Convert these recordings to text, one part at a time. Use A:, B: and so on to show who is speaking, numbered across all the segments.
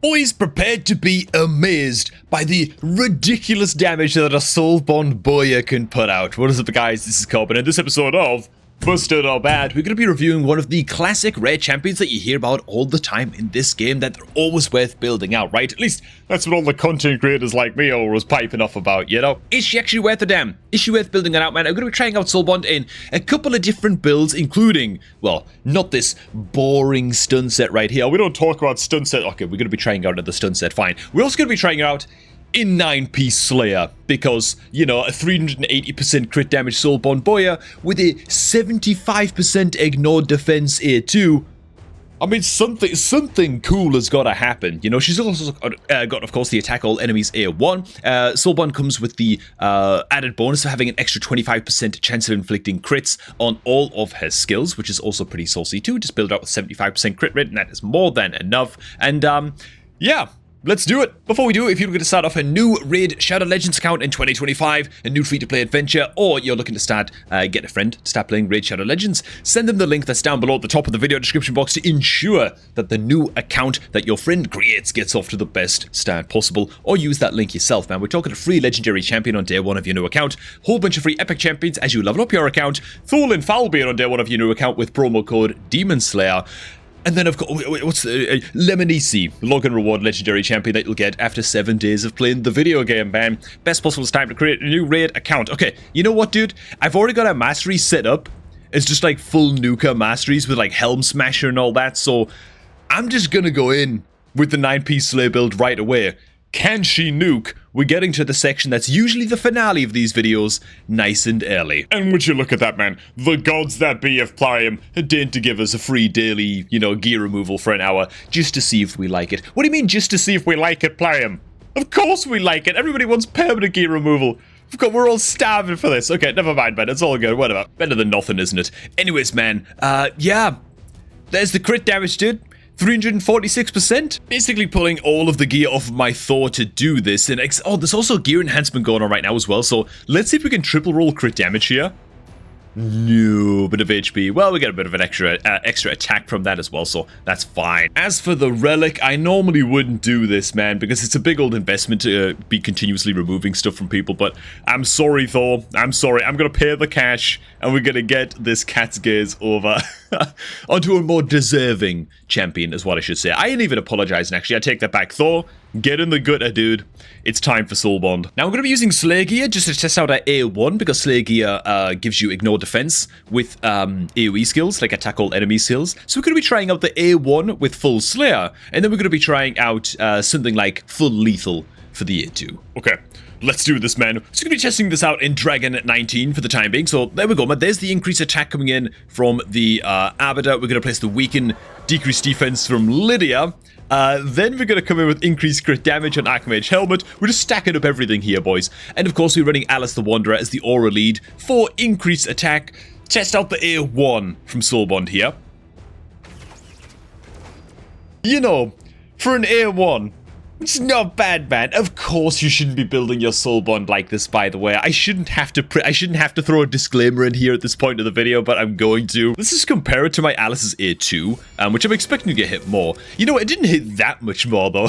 A: Boys, prepared to be amazed by the ridiculous damage that a soulbond bowyer can put out. What is up, guys? This is Cobb, and in this episode of Busted or Bad, we're going to be reviewing one of the classic rare champions that you hear about all the time in this game that they're always worth building out, right? At least that's what all the content creators like me are always piping off about, you know? Is she actually worth a damn? Is she worth building it out, man? I'm going to be trying out soulbond in a couple of different builds, including, well, not this boring stun set right here. We don't talk about stun set. Okay, we're going to be trying out the stun set, fine. We're also going to be trying it out in 9-piece Slayer, because, you know, a 380% crit damage soulbond bowyer with a 75% ignored defense A2. I mean, something cool has got to happen. You know, she's also got, of course, the attack all enemies A1. Soulbond comes with the added bonus of having an extra 25% chance of inflicting crits on all of her skills, which is also pretty saucy too. Just build it out with 75% crit rate, and that is more than enough. And, yeah. Let's do it! Before we do, if you're looking to start off a new Raid Shadow Legends account in 2025, a new free-to-play adventure, or you're looking to start, get a friend to start playing Raid Shadow Legends, send them the link that's down below at the top of the video description box to ensure that the new account that your friend creates gets off to the best start possible, or use that link yourself, man. We're talking a free legendary champion on day one of your new account, whole bunch of free epic champions as you level up your account, Thule and Foulbeard on day one of your new account with promo code Demon Slayer. And then, of course, what's the Lemonisi, login reward legendary champion that you'll get after 7 days of playing the video game, man. Best possible time to create a new raid account. Okay, you know what, dude? I've already got a mastery set up. It's just like full Nuka masteries with like Helm Smasher and all that, so I'm just gonna go in with the 9-piece Slayer build right away. Can she nuke? We're getting to the section that's usually the finale of these videos, nice and early. And would you look at that, man? The gods that be of Priam deigned to give us a free daily, you know, gear removal for an hour, just to see if we like it. What do you mean, just to see if we like it, Priam? Of course we like it. Everybody wants permanent gear removal. We're all starving for this. Okay, never mind, man. It's all good. Whatever. Better than nothing, isn't it? Anyways, man. Yeah. There's the crit damage, dude. 346%. Basically pulling all of the gear off of my Thor to do this. And oh, there's also gear enhancement going on right now as well. So let's see if we can triple roll crit damage here. No, bit of HP. Well, we get a bit of an extra attack from that as well, so that's fine. As for the relic, I normally wouldn't do this, man, because it's a big old investment to be continuously removing stuff from people, but I'm sorry, Thor. I'm sorry. I'm gonna pay the cash, and we're gonna get this cat's gaze over onto a more deserving champion, is what I should say. I ain't even apologizing, actually. I take that back. Thor, get in the gutter, dude. It's time for soulbond. Now, I'm going to be using Slayer gear just to test out our A1, because Slayer gear gives you ignore defense with AoE skills, like attack all enemy skills. So we're going to be trying out the A1 with full Slayer, and then we're going to be trying out something like full lethal for the A2. Okay. Let's do this, man. So we're going to be testing this out in Dragon at 19 for the time being. So there we go, man. There's the increased attack coming in from the Arbiter. We're going to place the weaken, decreased defense from Lydia. Then we're going to come in with increased crit damage on Archmage Helmet. We're just stacking up everything here, boys. And of course, we're running Alice the Wanderer as the aura lead for increased attack. Test out the A1 from soulbond here. You know, for an A1... it's not bad, man. Of course you shouldn't be building your soulbond like this, by the way. I shouldn't have to throw a disclaimer in here at this point of the video, but I'm going to. Let's just compare it to my Alice's A2, which I'm expecting to get hit more. You know, it didn't hit that much more, though.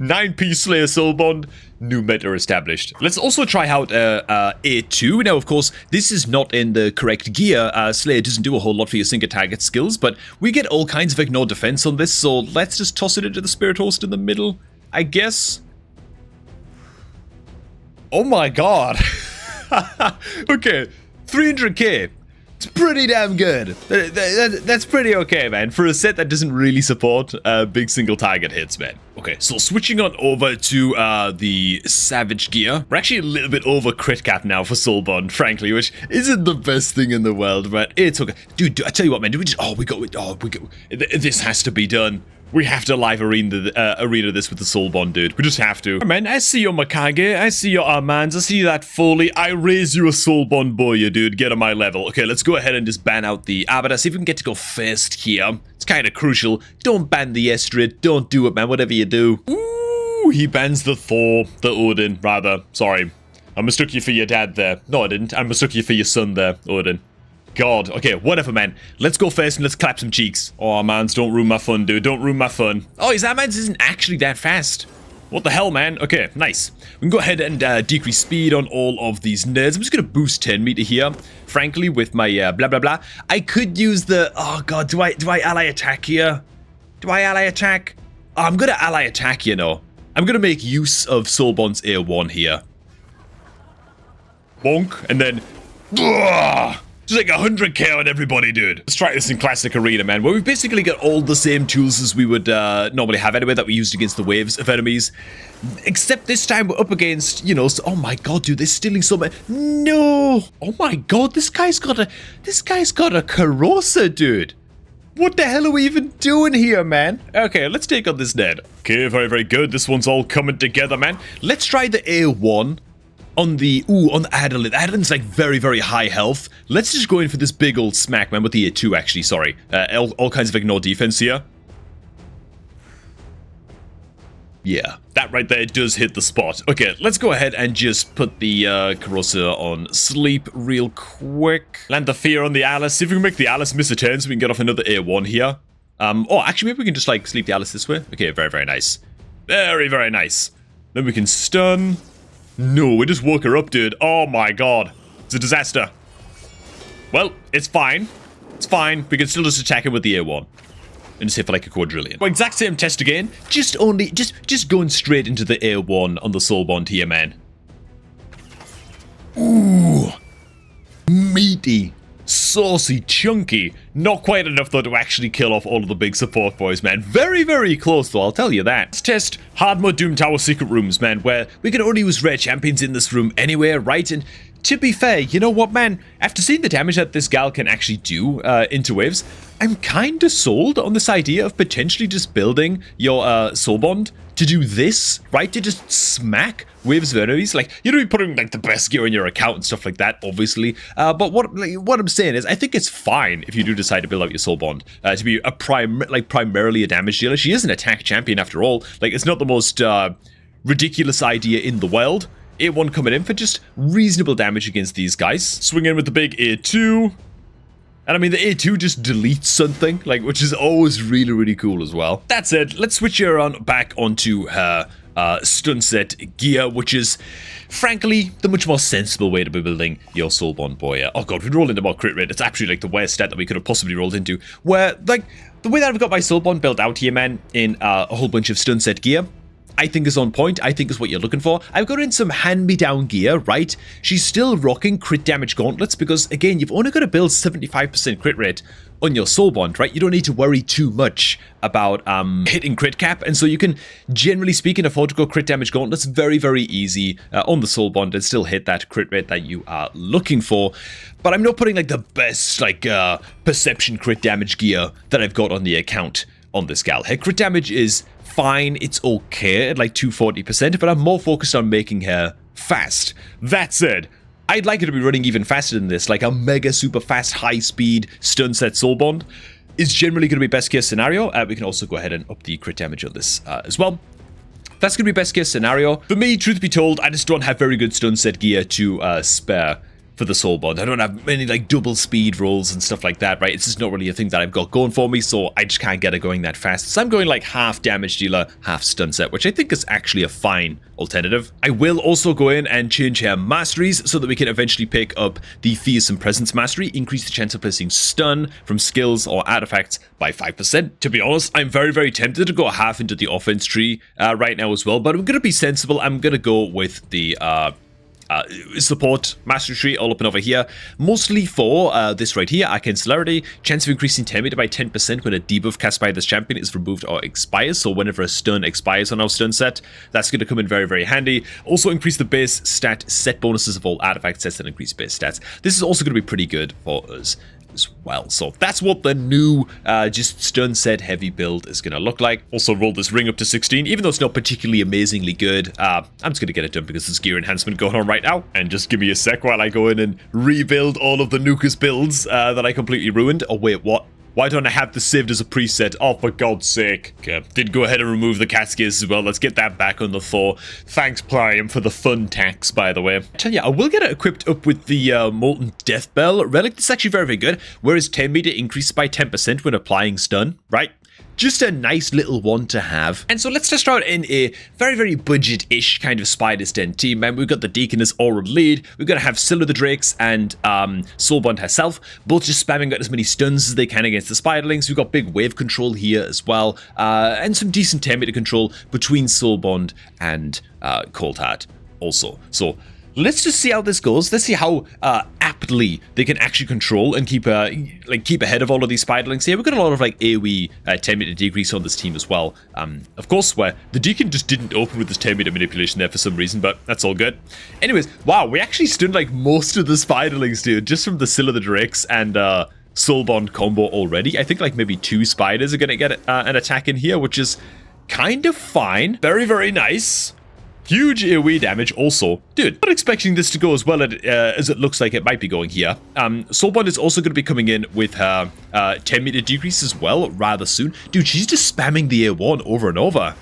A: 9-piece Slayer soulbond, new meta established. Let's also try out A2. Now, of course, this is not in the correct gear. Slayer doesn't do a whole lot for your single target skills, but we get all kinds of ignore defense on this, so let's just toss it into the Spirit Host in the middle, I guess. Oh my god. Okay, 300k. It's pretty damn good. That's pretty okay, man, for a set that doesn't really support big single target hits, man. Okay, so switching on over to the Savage gear. We're actually a little bit over crit cap now for soulbond, frankly, which isn't the best thing in the world, but it's okay. Dude, I tell you what, man, do we just... we go. This has to be done. We have to live arena this with the soulbond, dude. We just have to. Man, I see your Makage, I see your Armands, I see that Foley. I raise you a soulbond bowyer, dude. Get on my level. Okay, let's go ahead and just ban out the Arbiter. See if we can get to go first here. It's kind of crucial. Don't ban the Estrid. Don't do it, man. Whatever you do. Ooh, he bans the Thor. The Odin, rather. Sorry. I mistook you for your dad there. No, I didn't. I mistook you for your son there, Odin. god. Okay, whatever, man. Let's go first and let's clap some cheeks. Oh, mans, don't ruin my fun, dude. Don't ruin my fun. Oh, his mans isn't actually that fast. What the hell, man? Okay, nice. We can go ahead and decrease speed on all of these nerds. I'm just going to boost 10 meter here. Frankly, with my blah, blah, blah. I could use the... Oh, God. Do I ally attack here? Do I ally attack? Oh, I'm going to ally attack, you know. I'm going to make use of Soulbond's A1 here. Bonk. And then... Ugh! Just like 100k on everybody, dude. Let's try this in Classic Arena, man, where we've basically got all the same tools as we would normally have anyway that we used against the waves of enemies. Except this time we're up against, you know, oh my god, dude, they're stealing so much. No! Oh my god, this guy's got a Karosa, dude. What the hell are we even doing here, man? Okay, let's take on this net. Okay, very, very good. This one's all coming together, man. Let's try the A1. On the Adolin. Adolin's like very, very high health. Let's just go in for this big old smack, man, with the A2, actually, sorry. All kinds of ignore defense here. Yeah, that right there does hit the spot. Okay, let's go ahead and just put the Karosa on sleep real quick. Land the fear on the Alice. See if we can make the Alice miss a turn so we can get off another A1 here. Oh, actually, maybe we can just, like, sleep the Alice this way. Okay, very, very nice. Very, very nice. Then we can stun... No, we just woke her up, dude. Oh my god. It's a disaster. Well, it's fine. It's fine. We can still just attack him with the A1. And just hit for like a quadrillion. Well, exact same test again. Just going straight into the A1 on the soulbond here, man. Ooh. Meaty. Saucy, chunky. Not quite enough, though, to actually kill off all of the big support boys, man. Very, very close, though, I'll tell you that. Let's test hard mode Doom Tower secret rooms, man, where we can only use rare champions in this room anywhere, right? And to be fair, you know what, man? After seeing the damage that this gal can actually do into waves, I'm kinda sold on this idea of potentially just building your soulbond to do this, right? To just smack waves of enemies. Like, you don't be putting like the best gear in your account and stuff like that, obviously. But what I'm saying is, I think it's fine if you do decide to build out your soulbond to be a primarily a damage dealer. She is an attack champion after all. Like, it's not the most ridiculous idea in the world. A1 coming in for just reasonable damage against these guys. Swing in with the big A2. And I mean, the A2 just deletes something, like, which is always really, really cool as well. That said, let's switch her on back onto her stun set gear, which is, frankly, the much more sensible way to be building your soulbond bowyer. Oh god, we rolled into more crit rate. It's actually like the worst stat that we could have possibly rolled into. Where, like, the way that I've got my soulbond built out here, man, in a whole bunch of stun set gear, I think is on point. I think is what you're looking for. I've got in some hand-me-down gear, right? She's still rocking crit damage gauntlets because, again, you've only got to build 75% crit rate on your soulbond, right? You don't need to worry too much about hitting crit cap, and so you can, generally speaking, afford to go crit damage gauntlets very, very easy on the soulbond and still hit that crit rate that you are looking for. But I'm not putting, like, the best, like, perception crit damage gear that I've got on the account on this gal. Her crit damage is fine, it's okay at like 240%, but I'm more focused on making her fast. That said, I'd like her to be running even faster than this, like a mega super fast high speed stun set soulbond is generally going to be best case scenario. We can also go ahead and up the crit damage on this as well. That's going to be best case scenario. For me, truth be told, I just don't have very good stun set gear to spare for the soulbond. I don't have many like double speed rolls and stuff like that, right? It's just not really a thing that I've got going for me, so I just can't get it going that fast. So I'm going like half damage dealer, half stun set, which I think is actually a fine alternative. I will also go in and change her masteries so that we can eventually pick up the Fearsome Presence mastery, increase the chance of placing stun from skills or artifacts by 5%. To be honest, I'm very, very tempted to go half into the offense tree right now as well, but I'm going to be sensible. I'm going to go with the support mastery tree all up and over here, mostly for this right here, Arcane Celerity, chance of increasing 10 meter by 10% when a debuff cast by this champion is removed or expires. So whenever a stun expires on our stun set, that's going to come in very, very handy. Also increase the base stat set bonuses of all artifact sets that increase base stats. This is also going to be pretty good for us as well. So that's what the new just stun set heavy build is going to look like. Also roll this ring up to 16, even though it's not particularly amazingly good. I'm just going to get it done because there's gear enhancement going on right now. And just give me a sec while I go in and rebuild all of the Nukas builds that I completely ruined. Oh wait, what? Why don't I have this saved as a preset? Oh, for God's sake. Okay, did go ahead and remove the cat gears as well. Let's get that back on the Thor. Thanks, Priam, for the fun tax, by the way. I tell you, I will get it equipped up with the Molten Death Bell relic. This is actually very, very good. Whereas 10 meter increases by 10% when applying stun, right? Just a nice little one to have. And so let's test out in a very, very budget-ish kind of Spider's Den team, man. We've got the Deacon as Aura lead. We're going to have Scylla the Drakes and Soulbond herself, both just spamming out as many stuns as they can against the Spiderlings. We've got big wave control here as well, and some decent 10 meter control between Soulbond and Cold Heart also. So let's just see how this goes. Let's see how aptly they can actually control and keep ahead of all of these Spiderlings here. We've got a lot of like AoE 10 meter decrease on this team as well. Of course, where the Deacon just didn't open with this 10 meter manipulation there for some reason, but that's all good. Anyways, wow, we actually stunned like most of the Spiderlings, dude, just from the Scylla the Drakes and Soulbond combo already. I think like maybe 2 spiders are gonna get an attack in here, which is kind of fine. Very, very nice. Huge AoE damage also. Dude, not expecting this to go as well as it looks like it might be going here. Soulbond is also going to be coming in with her 10 meter decrease as well rather soon. Dude, she's just spamming the A1 over and over.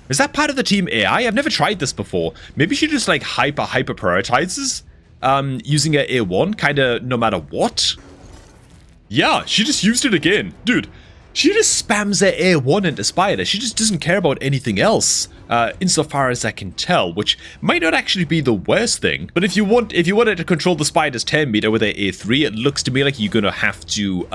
A: Is that part of the team AI? I've never tried this before. Maybe she just like hyper prioritizes using her A1 kind of no matter what. Yeah, she just used it again. Dude, she just spams her A1 into Spider. She just doesn't care about anything else, insofar as I can tell, which might not actually be the worst thing. But if you wanted to control the Spider's 10 meter with her A3, it looks to me like you're gonna have to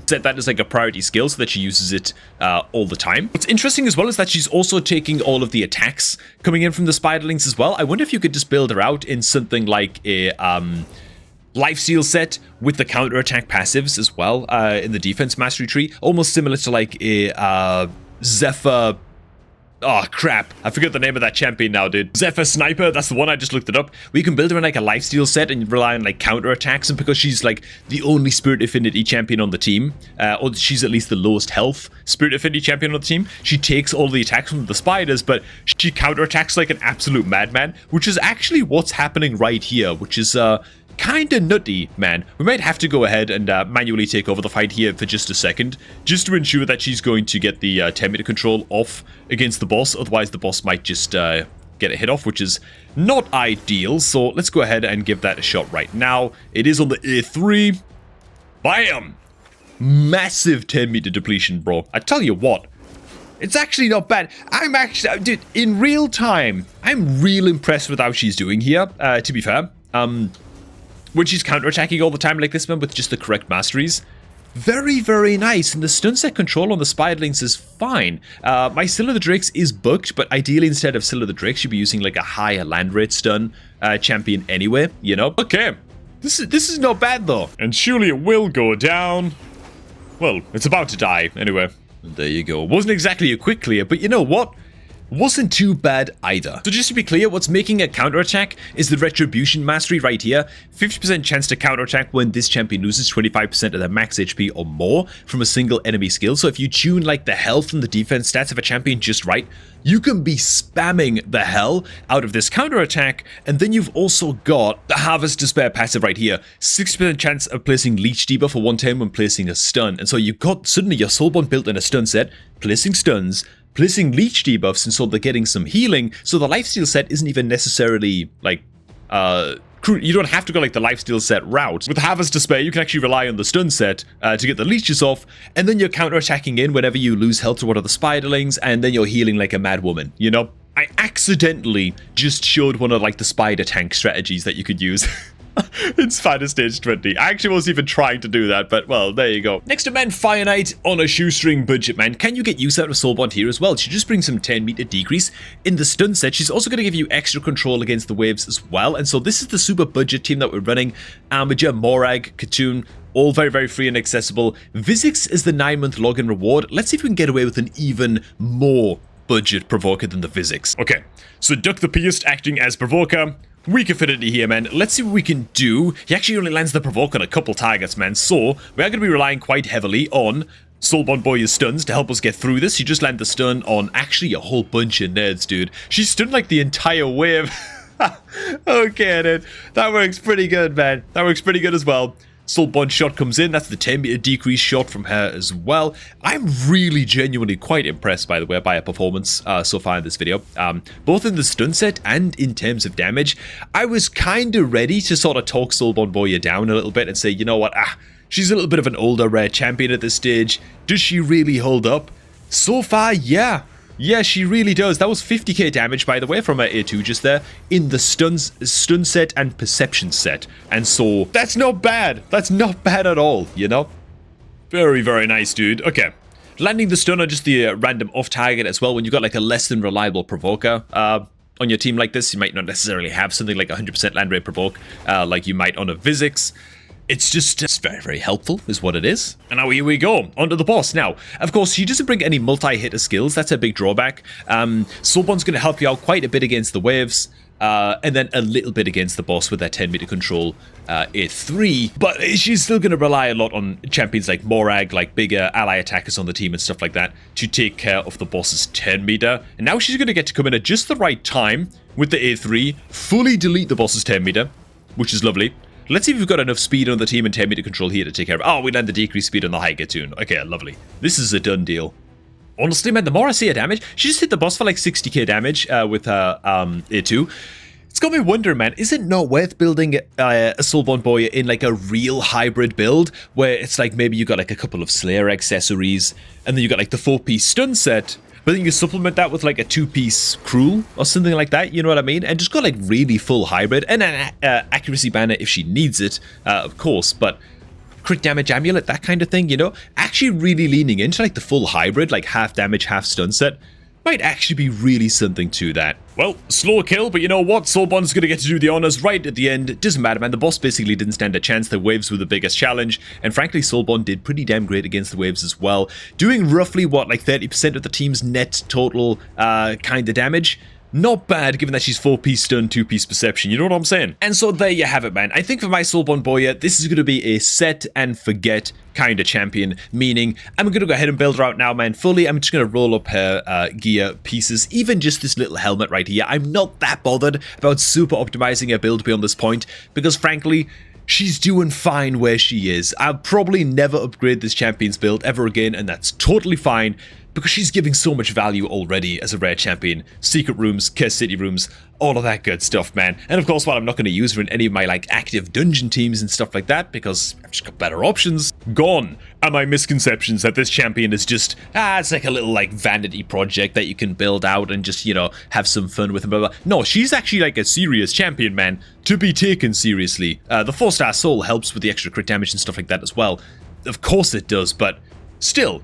A: set that as like a priority skill so that she uses it all the time. What's interesting as well is that she's also taking all of the attacks coming in from the Spiderlings as well. I wonder if you could just build her out in something like a lifesteal set with the counterattack passives as well in the defense mastery tree, almost similar to like a Zephyr. Oh crap, I forgot the name of that champion now, dude. Zephyr Sniper, that's the one. I just looked it up. We can build her in like a lifesteal set and rely on like counterattacks, and because she's like the only Spirit Affinity champion on the team, or she's at least the lowest health Spirit Affinity champion on the team, she takes all the attacks from the spiders, but she counterattacks like an absolute madman, which is actually what's happening right here, which is kinda nutty, man. We might have to go ahead and manually take over the fight here for just a second, just to ensure that she's going to get the 10 meter control off against the boss. Otherwise, the boss might just get a hit off, which is not ideal. So let's go ahead and give that a shot right now. It is on the A3. Bam! Massive 10 meter depletion, bro. I tell you what, it's actually not bad. I'm actually, dude, in real time, I'm real impressed with how she's doing here, to be fair. When she's counterattacking all the time like this, man, with just the correct masteries. Very, very nice. And the stun set control on the Spiderlings is fine. My Scylla the Drakes is booked, but ideally instead of Scylla the Drakes, you'd be using like a higher land rate stun champion anyway, you know? Okay, this is not bad though. And surely it will go down. Well, it's about to die anyway. There you go. It wasn't exactly a quick clear, but you know what? Wasn't too bad either. So just to be clear, what's making a counterattack is the Retribution Mastery right here. 50% chance to counterattack when this champion loses 25% of their max HP or more from a single enemy skill. So if you tune like the health and the defense stats of a champion just right, you can be spamming the hell out of this counterattack. And then you've also got the Harvest Despair passive right here. 60% chance of placing Leech debuff for 1 turn when placing a stun. And so you've got suddenly your Soulbond built in a stun set, placing stuns, placing leech debuffs, and so they're getting some healing. So the lifesteal set isn't even necessarily like you don't have to go like the lifesteal set route. With Harvest Despair, you can actually rely on the stun set to get the leeches off, and then you're counterattacking in whenever you lose health to one of the Spiderlings, and then you're healing like a mad woman, you know? I accidentally just showed one of like the spider tank strategies that you could use. In Spider Stage 20. I actually wasn't even trying to do that, but well, there you go. Next to man, Fire Knight on a shoestring budget, man. Can you get use out of Soulbond here as well? She just brings some 10 meter decrease in the stun set. She's also going to give you extra control against the waves as well. And so this is the super budget team that we're running. Armager, Morag, Katoon, all very, very free and accessible. Vizix is the 9-month login reward. Let's see if we can get away with an even more budget provoker than the Vizix. Okay, so Duck the Pierced acting as provoker. Weak affinity here, man. Let's see what we can do. He actually only lands the provoke on a couple targets, man. So we are going to be relying quite heavily on Soulbond Boyer's stuns to help us get through this. She just landed the stun on actually a whole bunch of nerds, dude. She stunned like the entire wave. Okay, dude. That works pretty good, man. That works pretty good as well. soulbond shot comes in. That's the 10-meter decrease shot from her as well. I'm really genuinely quite impressed, by the way, by her performance so far in this video. Both in the stun set and in terms of damage. I was kind of ready to sort of talk soulbond bowyer down a little bit and say, you know what, she's a little bit of an older rare champion at this stage. Does she really hold up? So far, yeah. Yeah, she really does. That was 50k damage, by the way, from her A2 just there, in the stun set and perception set. And so, that's not bad. That's not bad at all, you know? Very, very nice, dude. Okay. Landing the stun on just the random off-target as well, when you've got like a less than reliable provoker on your team like this, you might not necessarily have something like 100% land rate provoke like you might on a Vizix. It's very, very helpful, is what it is. And now here we go, onto the boss. Now, of course, she doesn't bring any multi-hitter skills. That's a big drawback. Soulbond's going to help you out quite a bit against the waves, and then a little bit against the boss with that 10-meter control A3. But she's still going to rely a lot on champions like Morag, like bigger ally attackers on the team and stuff like that, to take care of the boss's 10-meter. And now she's going to get to come in at just the right time with the A3, fully delete the boss's 10-meter, which is lovely. Let's see if we've got enough speed on the team and 10-meter control here to take care of it. Oh, we land the decreased speed on the Hiker tune. Okay, lovely. This is a done deal. Honestly, man, the more I see her damage, she just hit the boss for like 60k damage with her A2. It's got me wondering, man, is it not worth building a soulbond bowyer in like a real hybrid build where it's like maybe you got like a couple of Slayer accessories and then you got like the 4-piece stun set, but then you supplement that with like a 2-piece cruel or something like that, you know what I mean? And just got like really full hybrid and an accuracy banner if she needs it, of course, but crit damage amulet, that kind of thing, you know? Actually really leaning into like the full hybrid, like half damage, half stun set, might actually be really something to that. Well, slow kill, but you know what? Soulbond's gonna get to do the honors right at the end. It doesn't matter, man. The boss basically didn't stand a chance. The waves were the biggest challenge, and frankly, Soulbond did pretty damn great against the waves as well. Doing roughly, what, like 30% of the team's net total kind of damage? Not bad, given that she's 4-piece stun, 2-piece perception, you know what I'm saying? And so there you have it, man. I think for my soulbond bowyer, this is going to be a set and forget kind of champion, meaning I'm going to go ahead and build her out now, man, fully. I'm just going to roll up her gear pieces, even just this little helmet right here. I'm not that bothered about super optimizing her build beyond this point, because frankly, she's doing fine where she is. I'll probably never upgrade this champion's build ever again, and that's totally fine, because she's giving so much value already as a rare champion. Secret rooms, Curse City rooms, all of that good stuff, man. And of course, while I'm not going to use her in any of my like active dungeon teams and stuff like that, because I've just got better options, gone are my misconceptions that this champion is just, it's like a little like vanity project that you can build out and just, you know, have some fun with and blah, blah. No, she's actually like a serious champion, man, to be taken seriously. The 4-star soul helps with the extra crit damage and stuff like that as well. Of course it does, but still,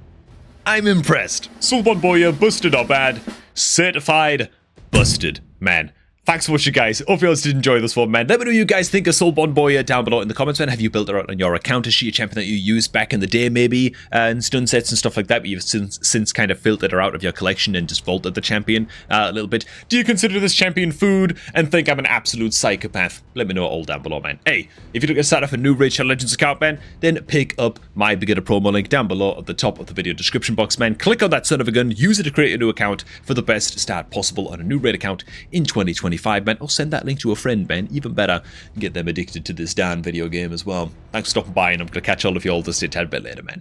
A: I'm impressed. Soulbond bowyer, busted or bad, certified busted, man. Thanks for watching, guys. Hope you guys did enjoy this one, man. Let me know what you guys think of soulbond bowyer down below in the comments, man. Have you built her out on your account? Is she a champion that you used back in the day, maybe? And stun sets and stuff like that, but you've since kind of filtered her out of your collection and just vaulted the champion a little bit. Do you consider this champion food and think I'm an absolute psychopath? Let me know all down below, man. Hey, if you're looking to start off a new Raid Shadow Legends account, man, then pick up my beginner promo link down below at the top of the video description box, man. Click on that son of a gun, use it to create a new account for the best start possible on a new Raid account in 2025, man. Or send that link to a friend, man. Even better, get them addicted to this darn video game as well. Thanks for stopping by, and I'm going to catch all of you all this a tad bit later, man.